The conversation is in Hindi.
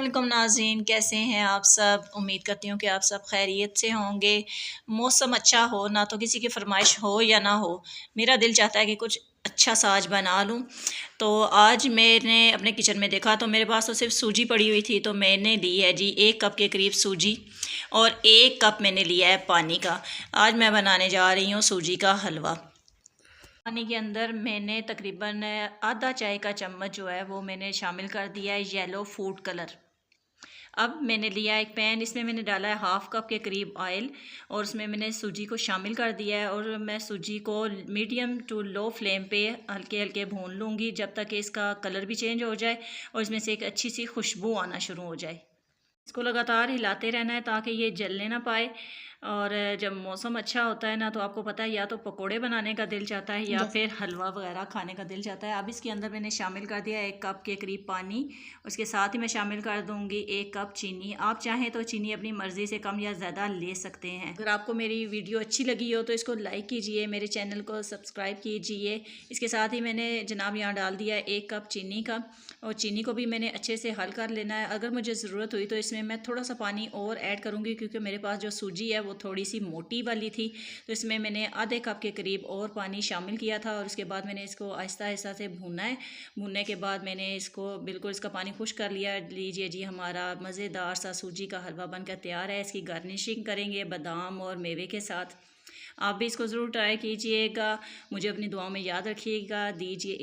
वेलकम नाज़रीन, कैसे हैं आप सब। उम्मीद करती हूँ कि आप सब खैरियत से होंगे। मौसम अच्छा हो ना, तो किसी की फरमाइश हो या ना हो, मेरा दिल चाहता है कि कुछ अच्छा सा आज बना लूँ। तो आज मैंने अपने किचन में देखा तो मेरे पास तो सिर्फ सूजी पड़ी हुई थी, तो मैंने ली है जी 1 कप के करीब सूजी और 1 कप मैंने लिया है पानी का। आज मैं बनाने जा रही हूँ सूजी का हलवा। पानी के अंदर मैंने तकरीबन आधा चाय का चम्मच जो है वो मैंने शामिल कर दिया है येलो फूड कलर। अब मैंने लिया एक पैन, इसमें मैंने डाला है 1/2 कप के करीब ऑयल और उसमें मैंने सूजी को शामिल कर दिया है और मैं सूजी को मीडियम टू लो फ्लेम पे हल्के हल्के भून लूँगी जब तक कि इसका कलर भी चेंज हो जाए और इसमें से एक अच्छी सी खुशबू आना शुरू हो जाए। इसको लगातार हिलाते रहना है ताकि ये जलने ना पाए। और जब मौसम अच्छा होता है ना, तो आपको पता है या तो पकोड़े बनाने का दिल चाहता है या फिर हलवा वगैरह खाने का दिल चाहता है। अब इसके अंदर मैंने शामिल कर दिया 1 कप के करीब पानी। उसके साथ ही मैं शामिल कर दूंगी 1 कप चीनी। आप चाहें तो चीनी अपनी मर्ज़ी से कम या ज़्यादा ले सकते हैं। अगर आपको मेरी वीडियो अच्छी लगी हो तो इसको लाइक कीजिए, मेरे चैनल को सब्सक्राइब कीजिए। इसके साथ ही मैंने जनाब यहाँ डाल दिया है 1 कप चीनी का, और चीनी को भी मैंने अच्छे से हल कर लेना है। अगर मुझे ज़रूरत हुई तो इसमें मैं थोड़ा सा पानी और ऐड करूँगी, क्योंकि मेरे पास जो सूजी है वो थोड़ी सी मोटी वाली थी। तो इसमें मैंने आधे कप के करीब और पानी शामिल किया था और उसके बाद मैंने इसको आहिस्ता आहिस्ता से भूनना है। भूनने के बाद मैंने इसको बिल्कुल इसका पानी खुश कर लिया। लीजिए जी, हमारा मज़ेदार सा सूजी का हलवा बनकर तैयार है। इसकी गार्निशिंग करेंगे बादाम और मेवे के साथ। आप भी इसको ज़रूर ट्राई कीजिएगा। मुझे अपनी दुआओं में याद रखिएगा। दीजिए